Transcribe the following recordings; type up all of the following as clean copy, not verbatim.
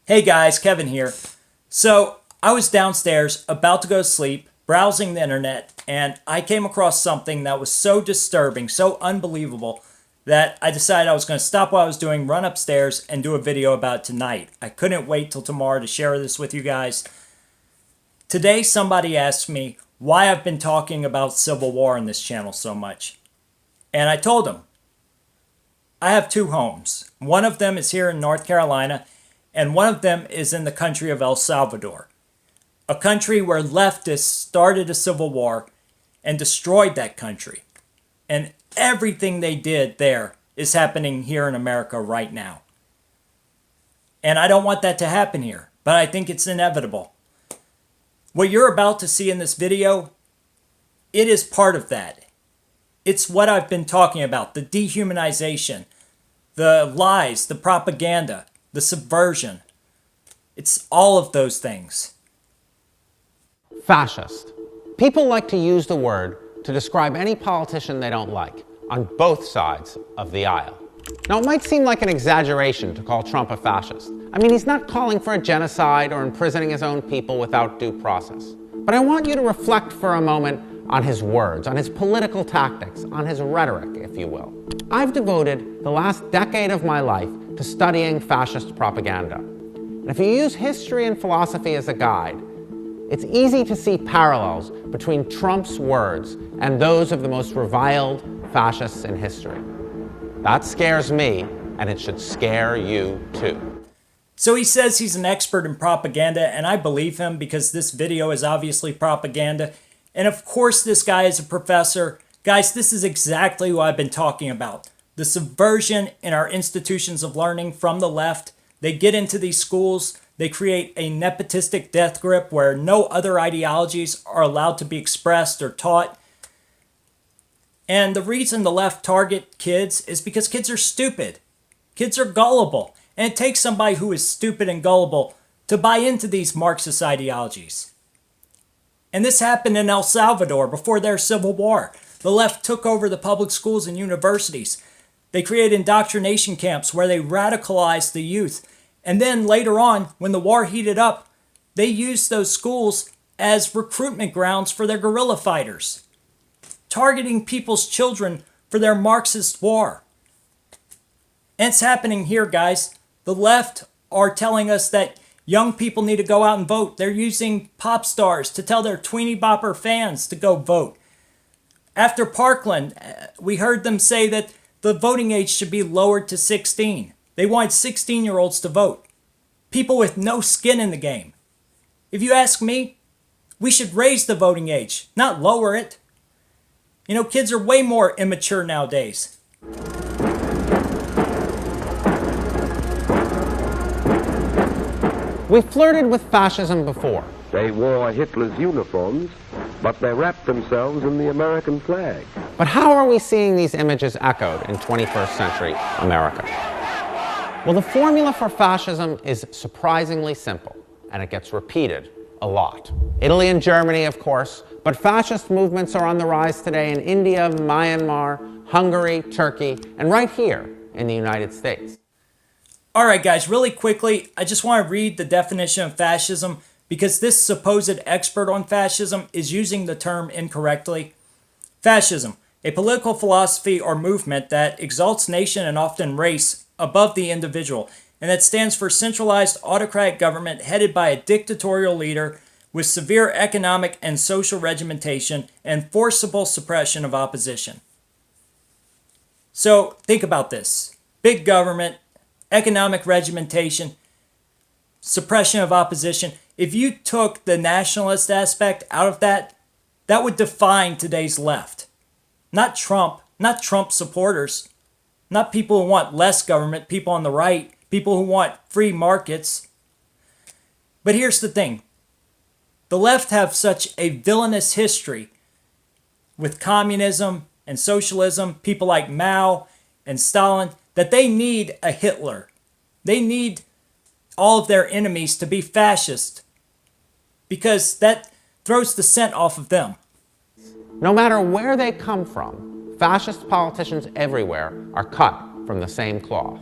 Hey guys, Kevin here. So I was downstairs about to go to sleep, browsing the internet, and I came across something that was so disturbing, so unbelievable, that I decided I was going to stop what I was doing, run upstairs, and do a video about it tonight. I couldn't wait till tomorrow to share this with you guys. Today somebody asked me why I've been talking about Civil War on this channel so much. And I told them, I have two homes. One of them is here in North Carolina, and one of them is in the country of El Salvador, a country where leftists started a civil war and destroyed that country. And everything they did there is happening here in America right now. And I don't want that to happen here, but I think it's inevitable. What you're about to see in this video, it is part of that. It's what I've been talking about, the dehumanization, the lies, the propaganda, the subversion. It's all of those things. Fascist. People like to use the word to describe any politician they don't like, on both sides of the aisle. Now, it might seem like an exaggeration to call Trump a fascist. I mean, he's not calling for a genocide or imprisoning his own people without due process. But I want you to reflect for a moment on his words, on his political tactics, on his rhetoric, if you will. I've devoted the last decade of my life to studying fascist propaganda. And if you use history and philosophy as a guide, it's easy to see parallels between Trump's words and those of the most reviled fascists in history. That scares me, and it should scare you too. So he says he's an expert in propaganda, and I believe him because this video is obviously propaganda. And of course this guy is a professor. Guys, this is exactly what I've been talking about. The subversion in our institutions of learning from the left. They get into these schools, they create a nepotistic death grip where no other ideologies are allowed to be expressed or taught. And the reason the left target kids is because kids are stupid. Kids are gullible. And it takes somebody who is stupid and gullible to buy into these Marxist ideologies. And this happened in El Salvador before their civil war. The left took over the public schools and universities. They created indoctrination camps where they radicalized the youth. And then later on, when the war heated up, they used those schools as recruitment grounds for their guerrilla fighters, targeting people's children for their Marxist war. And it's happening here, guys. The left are telling us that young people need to go out and vote. They're using pop stars to tell their tweeny bopper fans to go vote. After Parkland, we heard them say that the voting age should be lowered to 16. They wanted 16-year-olds to vote. People with no skin in the game. If you ask me, we should raise the voting age, not lower it. You know, kids are way more immature nowadays. We flirted with fascism before. They wore Hitler's uniforms, but they wrapped themselves in the American flag. But how are we seeing these images echoed in 21st century America? Well, the formula for fascism is surprisingly simple, and it gets repeated a lot. Italy and Germany, of course, but fascist movements are on the rise today in India, Myanmar, Hungary, Turkey, and right here in the United States. All right, guys, really quickly, I just want to read the definition of fascism because this supposed expert on fascism is using the term incorrectly. Fascism, a political philosophy or movement that exalts nation and often race above the individual, and that stands for centralized autocratic government headed by a dictatorial leader with severe economic and social regimentation and forcible suppression of opposition. So think about this. Big government, economic regimentation, suppression of opposition. If you took the nationalist aspect out of that, that would define today's left. Not Trump, not Trump supporters, not people who want less government, people on the right, people who want free markets. But here's the thing. The left have such a villainous history with communism and socialism, people like Mao and Stalin, that they need a Hitler. They need all of their enemies to be fascist because that throws the scent off of them. No matter where they come from, fascist politicians everywhere are cut from the same cloth.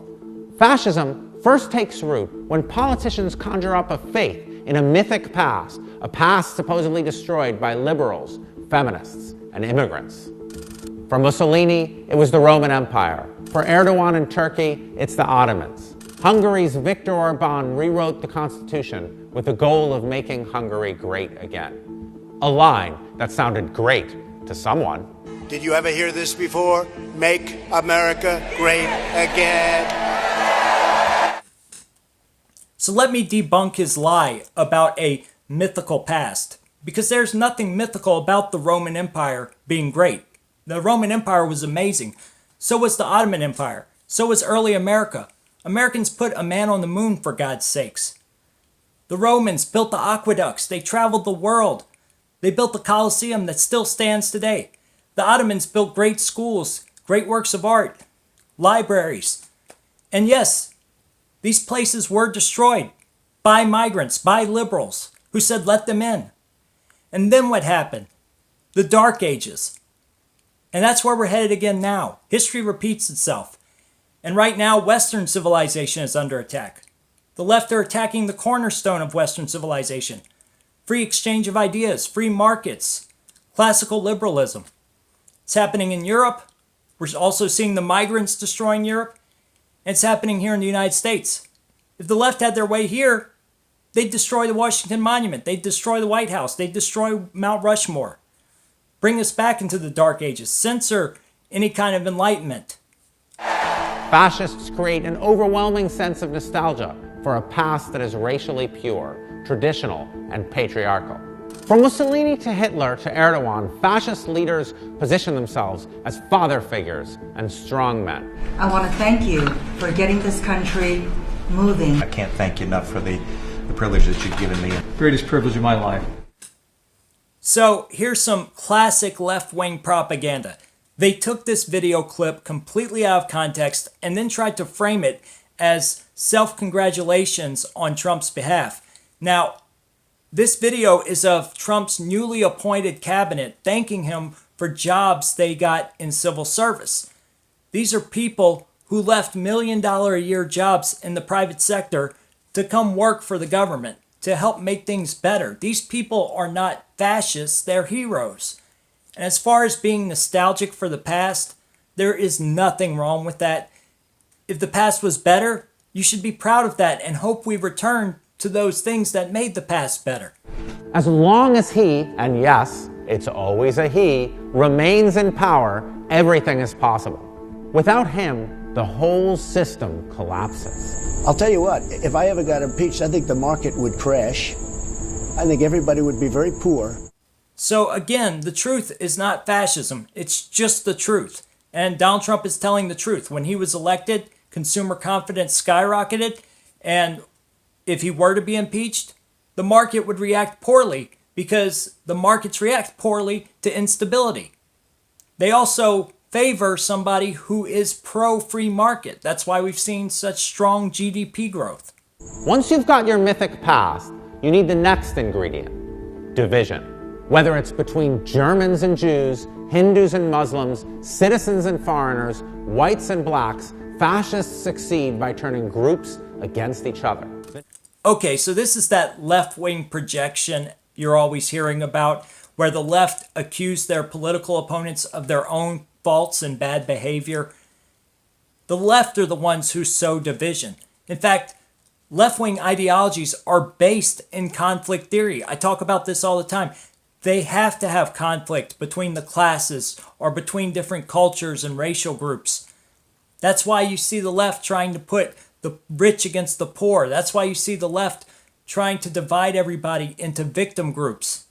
Fascism first takes root when politicians conjure up a faith in a mythic past, a past supposedly destroyed by liberals, feminists, and immigrants. For Mussolini, it was the Roman Empire. For Erdogan in Turkey, it's the Ottomans. Hungary's Viktor Orban rewrote the constitution with the goal of making Hungary great again. A line that sounded great to someone. Did you ever hear this before? Make America great again. So let me debunk his lie about a mythical past, because there's nothing mythical about the Roman Empire being great. The Roman Empire was amazing. So was the Ottoman Empire. So was early America. Americans put a man on the moon, for God's sakes. The Romans built the aqueducts. They traveled the world. They built the Colosseum that still stands today. The Ottomans built great schools, great works of art, libraries. And yes, these places were destroyed by migrants, by liberals, who said let them in. And then what happened? The Dark Ages. And that's where we're headed again now. History repeats itself. And right now, Western civilization is under attack. The left are attacking the cornerstone of Western civilization. Free exchange of ideas, free markets, classical liberalism. It's happening in Europe. We're also seeing the migrants destroying Europe. And it's happening here in the United States. If the left had their way here, they'd destroy the Washington Monument. They'd destroy the White House. They'd destroy Mount Rushmore. Bring us back into the Dark Ages. Censor any kind of enlightenment. Fascists create an overwhelming sense of nostalgia for a past that is racially pure, traditional, and patriarchal. From Mussolini to Hitler to Erdogan, fascist leaders position themselves as father figures and strong men. I want to thank you for getting this country moving. I can't thank you enough for the privilege that you've given me. Greatest privilege of my life. So here's some classic left-wing propaganda. They took this video clip completely out of context and then tried to frame it as self-congratulations on Trump's behalf. Now, this video is of Trump's newly appointed cabinet thanking him for jobs they got in civil service. These are people who left million-dollar-a-year jobs in the private sector to come work for the government, to help make things better. These people are not fascists, they're heroes. And as far as being nostalgic for the past, there is nothing wrong with that. If the past was better, you should be proud of that and hope we return to those things that made the past better. As long as he, and yes, it's always a he, remains in power, everything is possible. Without him, the whole system collapses. I'll tell you what, if I ever got impeached, I think the market would crash. I think everybody would be very poor. So again, the truth is not fascism. It's just the truth. And Donald Trump is telling the truth. When he was elected, consumer confidence skyrocketed. And if he were to be impeached, the market would react poorly because the markets react poorly to instability. They also favor somebody who is pro-free market. That's why we've seen such strong GDP growth. Once you've got your mythic past, you need the next ingredient, division. Whether it's between Germans and Jews, Hindus and Muslims, citizens and foreigners, whites and blacks, fascists succeed by turning groups against each other. Okay, so this is that left-wing projection you're always hearing about, where the left accuse their political opponents of their own faults and bad behavior. The left are the ones who sow division. In fact, left-wing ideologies are based in conflict theory. I talk about this all the time. They have to have conflict between the classes or between different cultures and racial groups. That's why you see the left trying to put the rich against the poor. That's why you see the left trying to divide everybody into victim groups.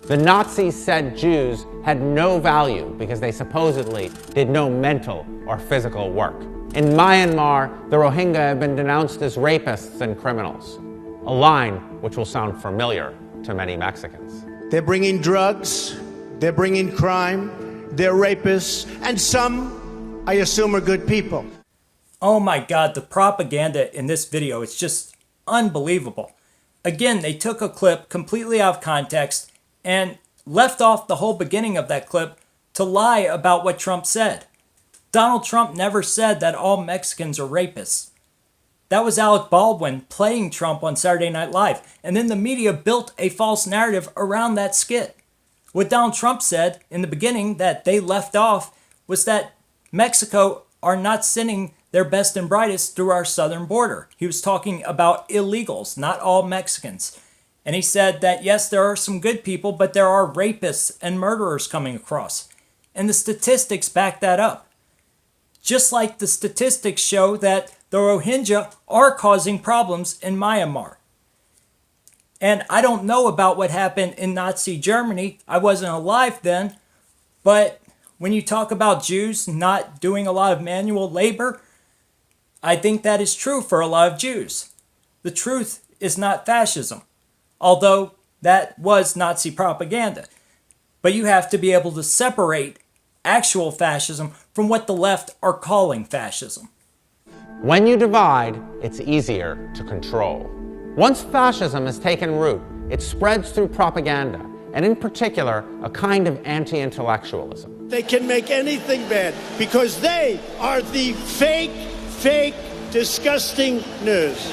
The Nazis said Jews had no value because they supposedly did no mental or physical work. In Myanmar, the Rohingya have been denounced as rapists and criminals, a line which will sound familiar to many Mexicans. They're bringing drugs, they're bringing crime, they're rapists, and some, I assume, are good people. Oh my God, the propaganda in this video is just unbelievable. Again, they took a clip completely out of context and left off the whole beginning of that clip to lie about what Trump said. Donald Trump never said that all Mexicans are rapists. That was Alec Baldwin playing Trump on Saturday Night Live, and then the media built a false narrative around that skit. What Donald Trump said in the beginning that they left off was that Mexico are not sending their best and brightest through our southern border. He was talking about illegals, not all Mexicans. And he said that yes, there are some good people, but there are rapists and murderers coming across. And the statistics back that up. Just like the statistics show that the Rohingya are causing problems in Myanmar. And I don't know about what happened in Nazi Germany. I wasn't alive then. But when you talk about Jews not doing a lot of manual labor, I think that is true for a lot of Jews. The truth is not fascism, although that was Nazi propaganda. But you have to be able to separate actual fascism from what the left are calling fascism. When you divide, it's easier to control. Once fascism has taken root, it spreads through propaganda, and in particular, a kind of anti-intellectualism. They can make anything bad because they are the fake, disgusting news.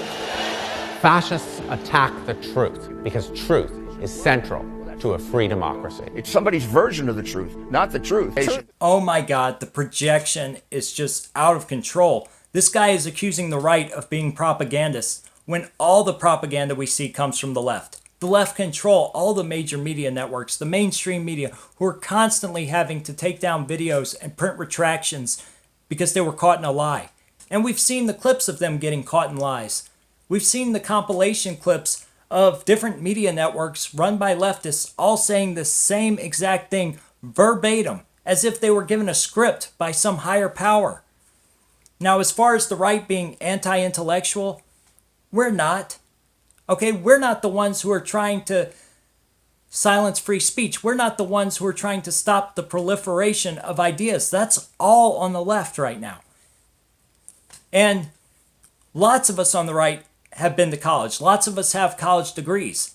Fascists attack the truth because truth is central to a free democracy. It's somebody's version of the truth, not the truth. Oh my God, the projection is just out of control. This guy is accusing the right of being propagandists when all the propaganda we see comes from the left. The left control all the major media networks, the mainstream media, who are constantly having to take down videos and print retractions because they were caught in a lie. And we've seen the clips of them getting caught in lies. We've seen the compilation clips of different media networks run by leftists all saying the same exact thing verbatim, as if they were given a script by some higher power. Now, as far as the right being anti-intellectual, we're not. Okay, we're not the ones who are trying to silence free speech. We're not the ones who are trying to stop the proliferation of ideas. That's all on the left right now. And lots of us on the right have been to college. Lots of us have college degrees.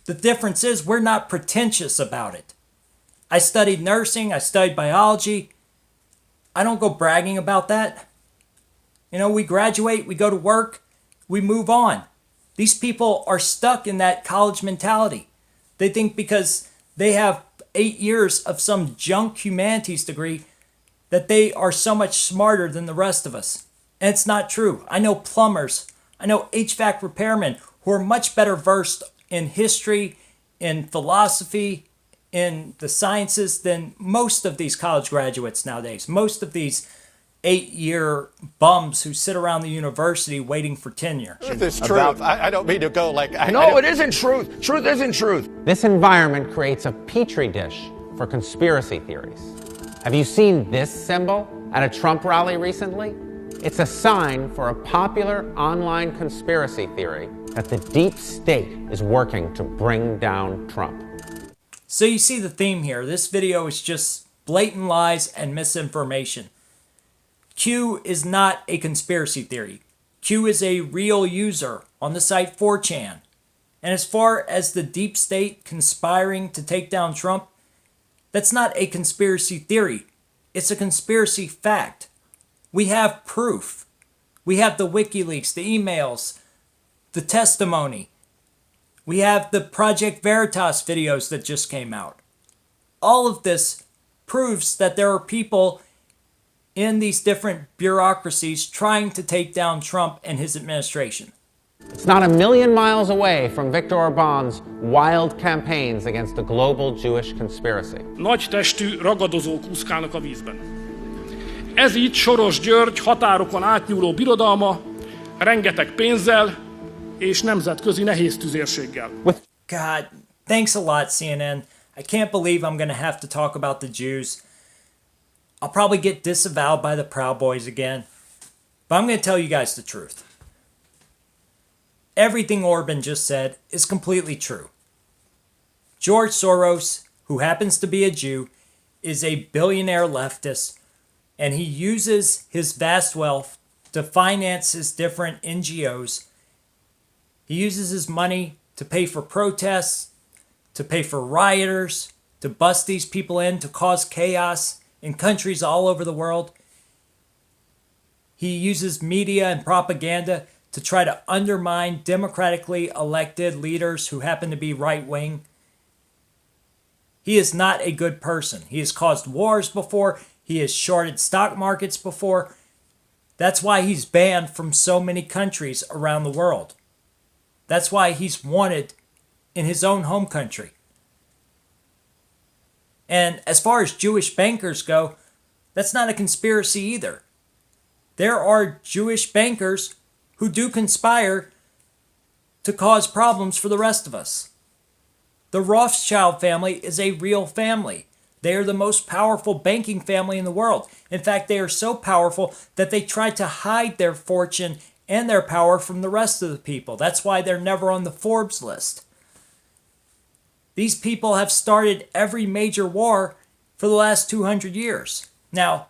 The difference is we're not pretentious about it. I studied nursing. I studied biology. I don't go bragging about that. You know, we graduate, we go to work, we move on. These people are stuck in that college mentality. They think because they have 8 years of some junk humanities degree that they are so much smarter than the rest of us. And it's not true. I know plumbers, I know HVAC repairmen who are much better versed in history, in philosophy, in the sciences than most of these college graduates nowadays. Most of these 8-year bums who sit around the university waiting for tenure. Truth is truth. I don't mean to go like... No, it isn't truth. Truth isn't truth. This environment creates a petri dish for conspiracy theories. Have you seen this symbol at a Trump rally recently? It's a sign for a popular online conspiracy theory that the deep state is working to bring down Trump. So you see the theme here. This video is just blatant lies and misinformation. Q is not a conspiracy theory. Q is a real user on the site 4chan. And as far as the deep state conspiring to take down Trump, that's not a conspiracy theory. It's a conspiracy fact. We have proof. We have the WikiLeaks, the emails, the testimony. We have the Project Veritas videos that just came out. All of this proves that there are people in these different bureaucracies trying to take down Trump and his administration. It's not a million miles away from Viktor Orbán's wild campaigns against a global Jewish conspiracy. Nagy testű ragadozók úszkálnak a vízben. Ez így Soros György határokon átnyúló birodalma, rengeteg pénzzel és nemzetközi nehéz tüzérséggel. God, thanks a lot, CNN. I can't believe I'm going to have to talk about the Jews. I'll probably get disavowed by the Proud Boys again. But I'm going to tell you guys the truth. Everything Orban just said is completely true. George Soros, who happens to be a Jew, is a billionaire leftist, and he uses his vast wealth to finance his different NGOs. He uses his money to pay for protests, to pay for rioters, to bust these people in, to cause chaos in countries all over the world. He uses media and propaganda to try to undermine democratically elected leaders who happen to be right-wing. He is not a good person. He has caused wars before. He has shorted stock markets before. That's why he's banned from so many countries around the world. That's why he's wanted in his own home country. And as far as Jewish bankers go, that's not a conspiracy either. There are Jewish bankers who do conspire to cause problems for the rest of us. The Rothschild family is a real family. They are the most powerful banking family in the world. In fact, they are so powerful that they try to hide their fortune and their power from the rest of the people. That's why they're never on the Forbes list. These people have started every major war for the last 200 years. Now,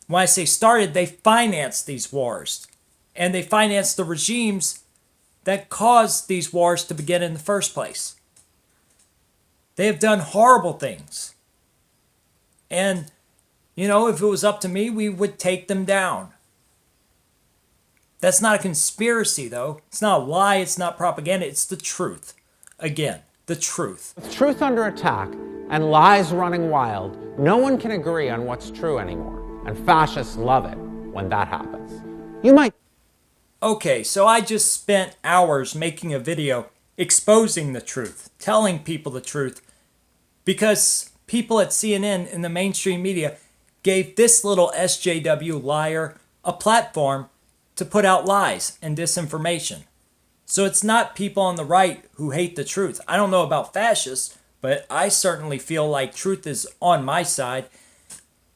when I say started, they financed these wars. And they financed the regimes that caused these wars to begin in the first place. They have done horrible things. And, you know, if it was up to me, we would take them down. That's not a conspiracy, though. It's not a lie. It's not propaganda. It's the truth. Again, the truth. With truth under attack and lies running wild, no one can agree on what's true anymore. And fascists love it when that happens. You might... Okay, so I just spent hours making a video exposing the truth, telling people the truth, because people at CNN and the mainstream media gave this little SJW liar a platform to put out lies and disinformation. So it's not people on the right who hate the truth. I don't know about fascists, but I certainly feel like truth is on my side.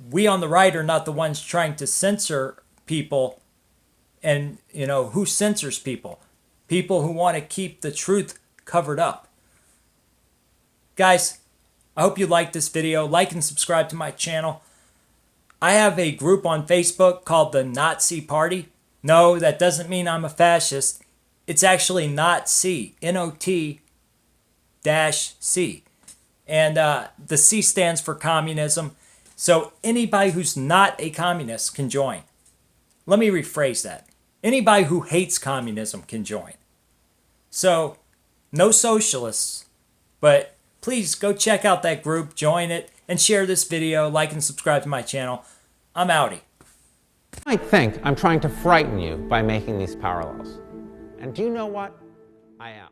We on the right are not the ones trying to censor people. And, you know, who censors people? People who want to keep the truth covered up. Guys, I hope you liked this video. Like and subscribe to my channel. I have a group on Facebook called the Nazi Party. No, that doesn't mean I'm a fascist. It's actually Nazi, N-O-T-C. And the C stands for communism. So anybody who's not a communist can join. Let me rephrase that. Anybody who hates communism can join. So, no socialists, but please go check out that group, join it, and share this video, like and subscribe to my channel. I'm outie. You might think I'm trying to frighten you by making these parallels. And do you know what? I am.